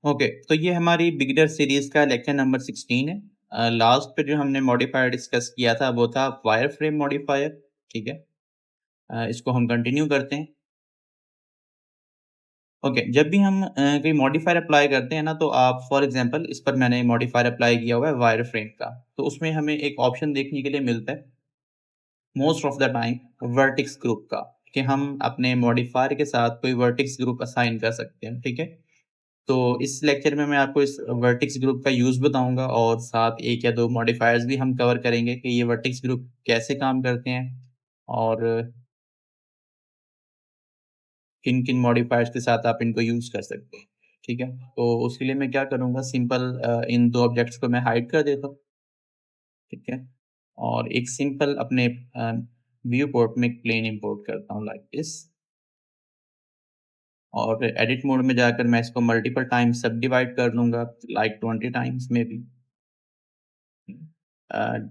Okay, तो ये हमारी बिगिनर सीरीज़ का लेक्चर नंबर 16 है। लास्ट पे जो हमने मॉडिफायर डिस्कस किया था वो था वायरफ्रेम मॉडिफायर, ठीक है? इसको हम कंटिन्यू करते हैं। ओके, जब भी हम कोई मॉडिफायर अप्लाई करते हैं ना तो आप फॉर एग्ज़ाम्पल इस पर मैंने मॉडिफायर अप्लाई किया हुआ है वायरफ्रेम का, तो उसमें हमें एक ऑप्शन देखने के लिए मिलता है most of the time vertex group का, कि हम अपने मॉडिफायर के साथ कोई वर्टेक्स ग्रुप असाइन कर सकते हैं, ठीक है? तो इस लेक्चर में मैं आपको इस वर्टेक्स ग्रुप का यूज़ बताऊँगा और साथ 1 या 2 मॉडिफायर्स भी हम कवर करेंगे कि ये वर्टेक्स ग्रुप कैसे काम करते हैं और किन-किन मॉडिफायर्स के साथ आप इनको यूज़ कर सकते हैं, ठीक है? तो उसके लिए मैं क्या करूँगा सिंपल इन 2 ऑब्जेक्ट्स को मैं हाइड कर देता हूँ, ठीक है? और एक सिंपल अपने व्यू पोर्ट में एक प्लेन इम्पोर्ट करता हूँ लाइक दिस और एडिट मोड में जाकर मैं इसको मल्टीपल टाइम्स सब डिवाइड कर लूँगा लाइक 20 टाइम्स मे बी।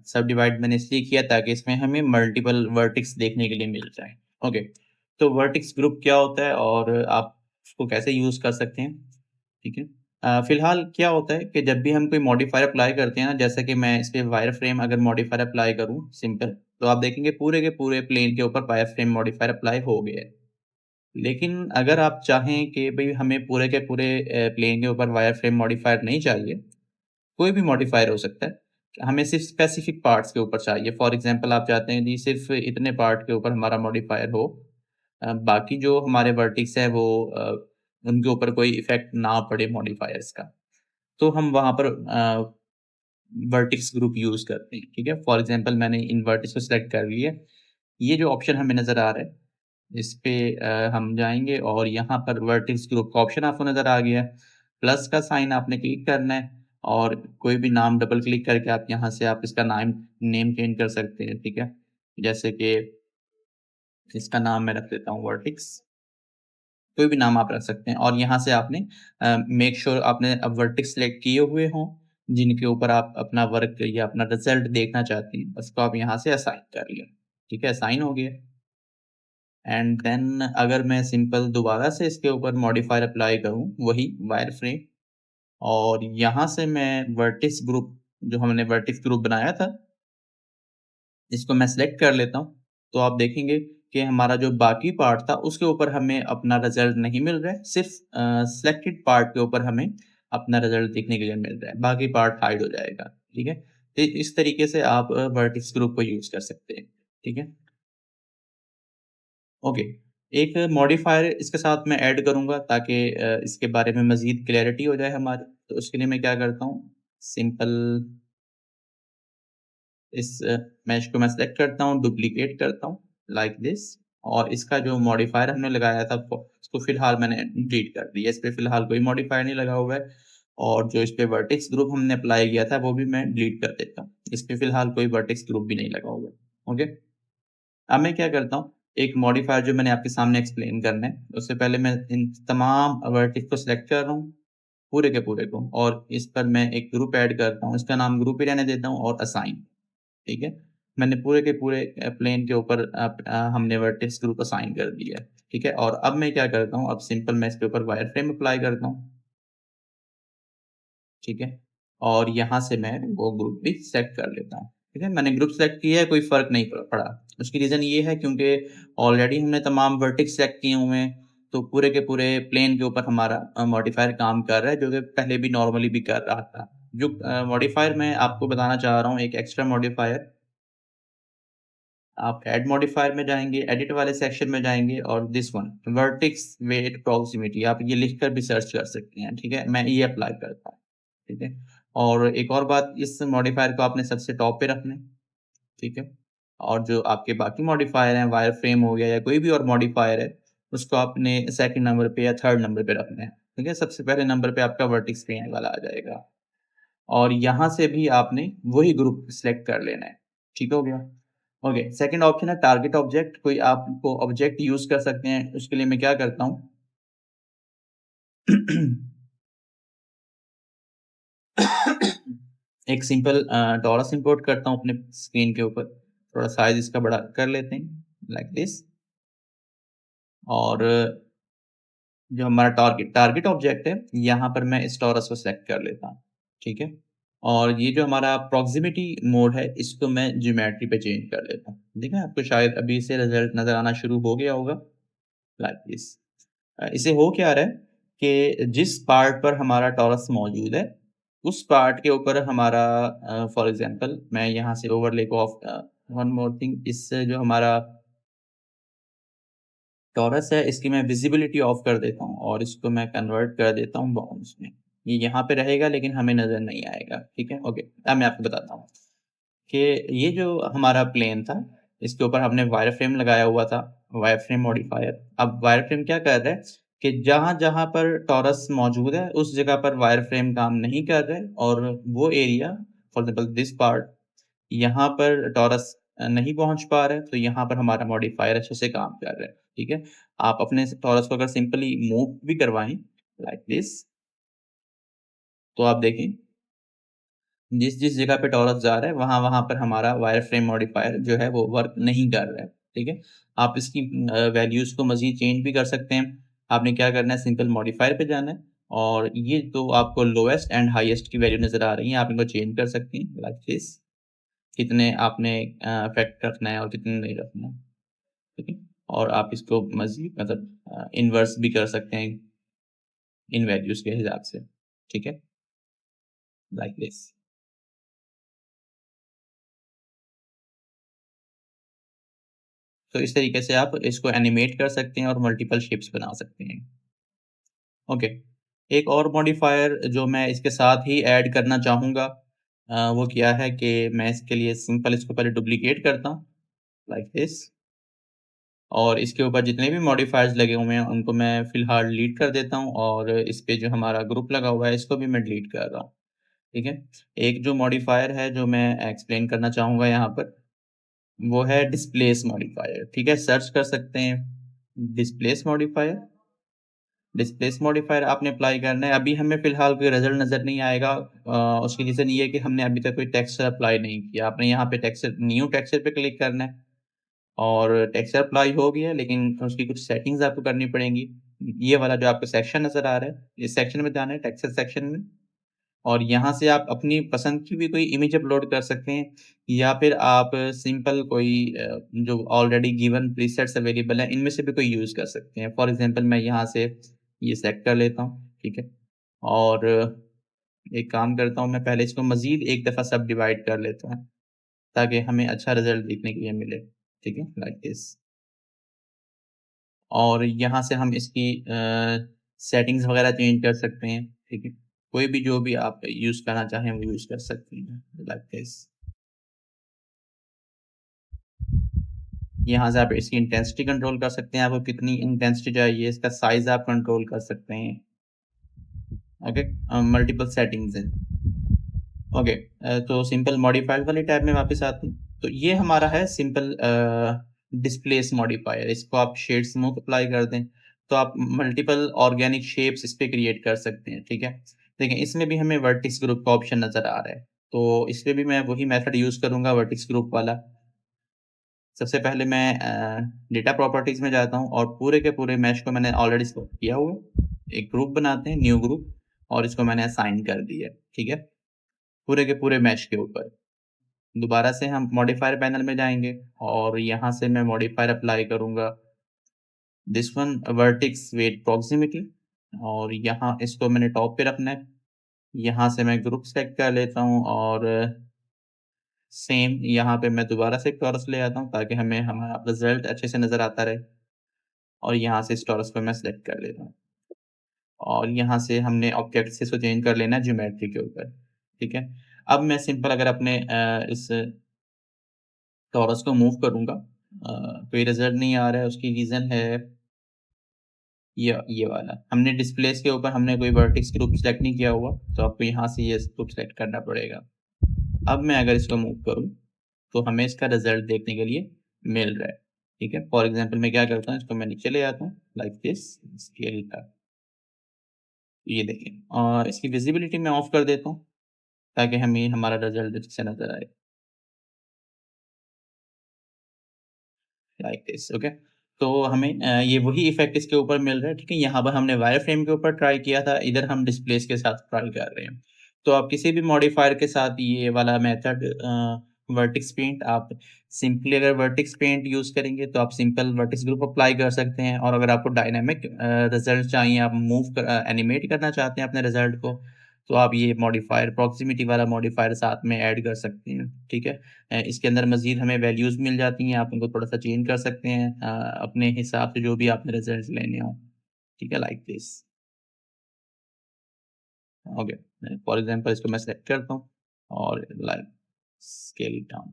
सब डिवाइड मैंने इसलिए किया ताकि इसमें हमें मल्टीपल वर्टेक्स देखने के लिए मिल जाए। ओके, तो वर्टेक्स ग्रुप क्या होता है और आप उसको कैसे यूज़ कर सकते हैं, ठीक है? फिलहाल क्या होता है कि जब भी हम कोई मॉडिफायर अप्लाई करते हैं ना, जैसे कि मैं इस पे वायरफ्रेम अगर मॉडिफायर अप्लाई करूँ सिंपल, तो आप देखेंगे पूरे के पूरे प्लेन के ऊपर वायरफ्रेम मॉडिफायर अप्लाई हो गया है। लेकिन अगर आप चाहें कि भई हमें पूरे के पूरे प्लेन के ऊपर वायरफ्रेम मॉडिफायर नहीं चाहिए, कोई भी मॉडिफायर हो सकता है। हमें सिर्फ़ स्पेसिफ़िक पार्ट्स के ऊपर चाहिए। फॉर एग्ज़ाम्पल आप चाहते हैं जी सिर्फ़ इतने पार्ट के ऊपर हमारा मॉडिफायर हो। बाकी जो हमारे वर्टेक्स हैं वो उनके ऊपर कोई इफ़ेक्ट ना पड़े मॉडिफायर्स का। तो हम वहाँ पर वर्टेक्स ग्रुप यूज़ करते हैं, ठीक है? फॉर एग्ज़ाम्पल मैंने इन वर्टेक्स को सिलेक्ट कर लिया। ये जो ऑप्शन हमें नज़र आ रहा है, इस पे हम जाएँगे और यहाँ पर वर्टेक्स ग्रुप का ऑप्शन आपको नज़र आ गया है। प्लस का साइन आपने क्लिक करना है और कोई भी नाम डबल क्लिक करके आप यहाँ से आप इसका नेम चेंज कर सकते हैं, ठीक है? जैसे कि इसका नाम मैं रख देता हूँ वर्टेक्स, कोई भी नाम आप रख सकते हैं और यहाँ से आपने मेक श्योर आपने अब वर्टेक्स सिलेक्ट किए हुए हों, जिनके ऊपर आप अपना वर्क या अपना रिज़ल्ट देखना चाहते हैं, उसको आप यहाँ से असाइन कर लें, ठीक है? असाइन हो गया। एंड देन अगर मैं सिंपल दोबारा से इसके ऊपर मॉडिफायर अप्लाई करूँ, वही वायरफ्रेम और यहाँ से मैं वर्टेक्स ग्रुप जो हमने वर्टेक्स ग्रुप बनाया था, इसको मैं सिलेक्ट कर लेता हूँ। तो आप देखेंगे कि हमारा जो बाकी पार्ट था, उसके ऊपर हमें अपना रिज़ल्ट नहीं मिल रहा है, सिर्फ़ सिलेक्टेड पार्ट के ऊपर हमें अपना रिज़ल्ट देखने के लिए मिल रहा है, बाकी पार्ट हाइड हो जाएगा, ठीक है? तो इस तरीके से आप वर्टेक्स ग्रुप को यूज़ कर सकते हैं, ठीक है? ओके, एक मॉडिफायर इसके साथ मैं ऐड करूँगा ताकि इसके बारे में मज़ीद क्लैरिटी हो जाए हमारी। तो उसके लिए मैं क्या करता हूँ, सिंपल इस मैश को मैं सेलेक्ट करता हूँ, डुप्लिकेट करता हूँ लाइक दिस और इसका जो मॉडिफायर हमने लगाया था इसको फ़िलहाल मैंने डिलीट कर दिया। इस पे फ़िलहाल कोई मॉडिफायर नहीं लगा हुआ है और जो इस पे वर्टेक्स ग्रुप हमने अप्लाई किया था, वो भी मैं डिलीट कर देता हूँ। इस पे फ़िलहाल कोई वर्टेक्स ग्रुप भी नहीं लगा हुआ है। ओके? अब मैं क्या करता हूँ, एक मॉडिफायर जो मैंने आपके सामने एक्सप्लेन करना है, उससे पहले मैं इन तमाम वर्टेक्स को सिलेक्ट कर रहा हूँ, पूरे के पूरे को और इस पर मैं एक ग्रुप ऐड करता हूँ, इसका नाम ग्रुप ही रहने देता हूँ और असाइन, ठीक है? मैंने पूरे के पूरे प्लेन के ऊपर हमने वर्टेक्स ग्रुप असाइन कर दिया है, ठीक है? और अब मैं क्या करता हूँ, अब सिंपल मैं इसके ऊपर वायरफ्रेम अप्लाई करता हूँ, ठीक है? और यहाँ से मैं वो ग्रुप भी सेलेक्ट कर लेता हूँ, ठीक है? मैंने ग्रुप सेलेक्ट किया है, कोई फ़र्क नहीं पड़ा। उसकी रीज़न ये है क्योंकि ऑलरेडी हमने तमाम वर्टेक्स सेलेक्ट किए हुए हैं, तो पूरे के पूरे प्लेन के ऊपर हमारा मॉडिफायर काम कर रहा है, जो कि पहले भी नॉर्मली भी कर रहा था। जो मॉडिफायर मैं आपको बताना चाह रहा हूँ, एक एक्स्ट्रा मॉडिफायर, आप ऐड मॉडिफायर में जाएँगे, एडिट वाले सेक्शन में जाएँगे और this one vertex weight proximity आप ये लिखकर भी सर्च कर सकते हैं, ठीक है? मैं ये अप्लाई करता हूँ, ठीक है? और एक और बात इस मॉडिफायर को आपने सबसे टॉप पे रखना है, ठीक है? और जो आपके बाकी मॉडिफायर हैं, वायरफ्रेम हो गया या कोई भी और मॉडिफायर है, उसको आपने सेकंड नंबर पे या थर्ड नंबर पे रखना है, ठीक है? सबसे पहले नंबर पे आपका वर्टेक्स पेंट वाला आ जाएगा और यहाँ से भी आपने वही ग्रुप सिलेक्ट कर लेना है, ठीक हो गया? ओके, सेकंड ऑप्शन है टारगेट ऑब्जेक्ट, कोई आपको ऑब्जेक्ट यूज़ कर सकते हैं, उसके लिए मैं क्या करता हूँ एक सिंपल डॉलर इम्पोर्ट करता हूँ अपने स्क्रीन के ऊपर, थोड़ा साइज़ इसका बड़ा कर लेते हैं, लाइक दिस और जो हमारा टारगेट टारगेट ऑब्जेक्ट है, यहाँ पर मैं इस टॉरस को सेलेक्ट कर लेता हूँ, ठीक है? और ये जो हमारा प्रॉक्सिमिटी मोड है, इसको मैं ज्योमेट्री पे चेंज कर लेता हूँ। ठीक है? आपको शायद अभी से रिज़ल्ट नज़र आना शुरू हो गया होगा, लाइक दिस। इससे हो क्या रहा है कि जिस पार्ट पर हमारा टॉरस मौजूद है, उस पार्ट के ऊपर हमारा फॉर एग्ज़ाम्पल मैं यहाँ से ओवरले को ऑफ वन मोर थिंग, इससे जो हमारा टॉरस है, इसकी मैं विज़िबिलिटी ऑफ कर देता हूँ और इसको मैं कन्वर्ट कर देता हूँ बाउंड्स में। ये यहाँ पे रहेगा लेकिन हमें नज़र नहीं आएगा, ठीक है? ओके, अब मैं आपको बताता हूँ कि ये जो हमारा प्लेन था, इसके ऊपर हमने वायरफ्रेम लगाया हुआ था, वायरफ्रेम मॉडिफ़ायर। अब वायरफ्रेम क्या कर रहा है कि जहाँ-जहाँ पर टॉरस मौजूद है, उस जगह पर वायरफ्रेम काम नहीं कर रहा है और वो area for example this part यहाँ पर टॉरस नहीं पहुँच पा रहा है, तो यहाँ पर हमारा मॉडिफ़ायर अच्छे से काम कर रहा है, ठीक है? आप अपने टॉरस को अगर सिंपली मूव भी करवाएँ लाइक दिस, तो आप देखें जिस-जिस जगह पे टॉरस जा रहा है, वहाँ-वहाँ पर हमारा वायरफ्रेम मॉडिफ़ायर जो है वो वर्क नहीं कर रहा है, ठीक है? आप इसकी वैल्यूज़ को मज़ीद चेंज भी कर सकते हैं। आपने क्या करना है सिंपल मॉडिफ़ायर पे जाना है और ये तो आपको लोएस्ट एंड हाईएस्ट की वैल्यू नज़र आ रही है, आप इनको चेंज कर सकती हैं लाइक दिस। कितने आपने इफ़ेक्ट रखना है और कितने नहीं रखना है, ठीक है? और आप इसको मज़ीद मतलब इनवर्स भी कर सकते हैं इन वैल्यूज़ के हिसाब से, ठीक है? Like this. तो इस तरीके से आप इसको एनिमेट कर सकते हैं और मल्टीपल शेप्स बना सकते हैं। ओके, एक और मॉडिफ़ायर जो मैं इसके साथ ही ऐड करना चाहूँगा वो क्या है कि मैं इसके लिए सिंपल इसको पहले डुप्लिकेट करता हूँ, लाइक दिस और इसके ऊपर जितने भी मॉडिफ़ायर्स लगे हुए हैं, उनको मैं फ़िलहाल डिलीट कर देता हूँ और इस पे जो हमारा ग्रुप लगा हुआ है, इसको भी मैं डिलीट कर रहा हूँ, ठीक है? एक जो मॉडिफ़ायर है, जो मैं एक्सप्लेन करना चाहूँगा यहाँ पर, वो है डिस्प्लेस मॉडिफ़ायर, ठीक है? सर्च कर सकते हैं डिस्प्लेस मॉडिफ़ायर। डिस्प्लेस मॉडिफ़ायर आपने अप्लाई करना है, अभी हमें फ़िलहाल कोई रिज़ल्ट नज़र नहीं आएगा उसकी रीज़न ये है कि हमने अभी तक कोई टेक्सचर अप्लाई नहीं किया। आपने यहाँ पे टेक्सचर न्यू टेक्सचर पे क्लिक करना है और टेक्सचर अप्लाई हो गया है, लेकिन उसकी कुछ सेटिंग्स आपको करनी पड़ेंगी। ये वाला जो आपको सेक्शन नज़र आ रहा है, इस सेक्शन में जाना है, टेक्सचर सेक्शन में और यहाँ से आप अपनी पसंद की भी कोई इमेज अपलोड कर सकते हैं या फिर आप सिंपल कोई जो ऑलरेडी गिवन प्रीसेट्स अवेलेबल हैं, इनमें से भी कोई यूज़ कर सकते हैं। फॉर एग्ज़ाम्पल मैं यहाँ से ये सेलेक्ट कर लेता हूँ, ठीक है? और एक काम करता हूँ, मैं पहले इसको मज़ीद एक दफ़ा सब डिवाइड कर लेता हूँ, ताकि हमें अच्छा रिज़ल्ट देखने के लिए मिले, ठीक है? लाइक दिस और यहाँ से हम इसकी सेटिंग्स वग़ैरह चेंज कर सकते हैं, ठीक है? कोई भी जो भी आप यूज़ करना चाहें, वो यूज़ कर सकते हैं, लाइक दिस। यहाँ से आप इसकी इंटेंसिटी कंट्रोल कर सकते हैं, आपको कितनी इंटेंसिटी चाहिए, इसका साइज़ आप कंट्रोल कर सकते हैं, ओके? मल्टीपल सेटिंग्स हैं। ओके तो सिंपल मॉडिफायर वाले टैब में वापस आते हैं। तो ये हमारा है सिंपल डिस्प्लेस मॉडिफायर, इसको आप शेड स्मूथ अप्लाई कर दें, तो आप मल्टीपल ऑर्गेनिक शेप्स इस पे क्रिएट कर सकते हैं, ठीक है? देखिए इसमें भी हमें वर्टेक्स ग्रुप का ऑप्शन नज़र आ रहा है, तो इसमें भी मैं वही मेथड यूज़ करूँगा वर्टेक्स ग्रुप वाला। सबसे पहले मैं डेटा प्रॉपर्टीज़ में जाता हूँ और पूरे के पूरे मैश को मैंने ऑलरेडी सिलेक्ट किया हुआ है। एक ग्रुप बनाते हैं, न्यू ग्रुप और इसको मैंने असाइन कर दिया है, ठीक है? पूरे के पूरे मैश के ऊपर। दोबारा से हम मॉडिफायर पैनल में जाएँगे और यहाँ से मैं मॉडिफायर अप्लाई करूँगा this one vertex weight proximity और यहाँ इसको मैंने टॉप पे रखना है। यहाँ से मैं ग्रुप सेलेक्ट कर लेता हूँ और सेम यहाँ पे मैं दोबारा से एक टॉरस ले आता हूँ ताकि हमें हमारा रिज़ल्ट अच्छे से नज़र आता रहे और यहाँ से इस टॉरस को मैं सेलेक्ट कर लेता हूँ और यहाँ से हमने ऑब्जेक्ट से इसको चेंज कर लेना है ज्योमेट्री के ऊपर, ठीक है? अब मैं सिंपल अगर अपने इस टॉरस को मूव करूँगा कोई रिज़ल्ट नहीं आ रहा है, उसकी रीज़न है ये वाला। हमने डिस्प्लेस के ऊपर हमने कोई वर्टेक्स ग्रुप सेलेक्ट नहीं किया हुआ, तो आपको यहाँ से ये ग्रुप सेलेक्ट करना पड़ेगा। अब मैं अगर इसको मूव करूँ, तो हमें इसका रिज़ल्ट देखने के लिए मिल रहा है, ठीक है? फॉर एग्ज़ाम्पल मैं क्या करता हूँ, इसको मैं नीचे ले आता हूँ, लाइक दिस, स्केल का। ये देखिए इसकी विज़िबिलिटी मैं ऑफ कर देता हूँ, ताकि हमें हमारा रिज़ल्ट अच्छे से नज़र आए, लाइक दिस, ओके? तो हमें ये वही इफ़ेक्ट इसके ऊपर मिल रहा है, ठीक है? यहाँ पर हमने वायरफ्रेम के ऊपर ट्राई किया था, इधर हम डिस्प्लेस के साथ ट्राई कर रहे हैं। तो आप किसी भी मॉडिफ़ायर के साथ ये वाला मेथड वर्टेक्स पेंट आप सिंपली अगर वर्टेक्स पेंट यूज़ करेंगे, तो आप सिंपल वर्टेक्स ग्रुप अप्लाई कर सकते हैं और अगर आपको डायनामिक रिज़ल्ट चाहिए, आप एनिमेट करना चाहते हैं अपने रिज़ल्ट को, तो आप ये मॉडिफ़ायर प्रॉक्सिमिटी वाला मॉडिफ़ायर साथ में ऐड कर सकते हैं, ठीक है? इसके अंदर मज़ीद हमें वैल्यूज़ मिल जाती हैं, आप उनको थोड़ा-सा चेंज कर सकते हैं अपने हिसाब से जो भी आपने रिज़ल्ट्स लेने हों, ठीक है? Like this. Okay, for example इसको मैं सेलेक्ट करता हूँ और like scale it down,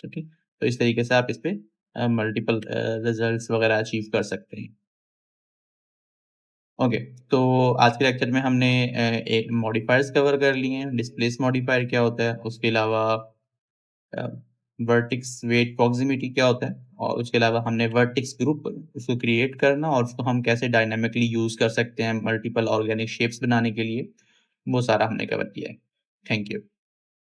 okay? तो इस तरीके से आप इस पे मल्टीपल रिज़ल्ट्स वग़ैरह अचीव कर सकते हैं। ओके, तो आज के लेक्चर में हमने एक मॉडिफ़ायर्स कवर कर लिए हैं, डिस्प्लेस मॉडिफ़ायर क्या होता है, उसके अलावा अ, वर्टेक्स वेट प्रॉक्सिमिटी क्या होता है और उसके अलावा हमने वर्टेक्स ग्रुप उसको क्रिएट करना और उसको हम कैसे डायनामिकली यूज़ कर सकते हैं मल्टीपल ऑर्गेनिक शेप्स बनाने के लिए, वो सारा हमने कवर किया है। Thank you.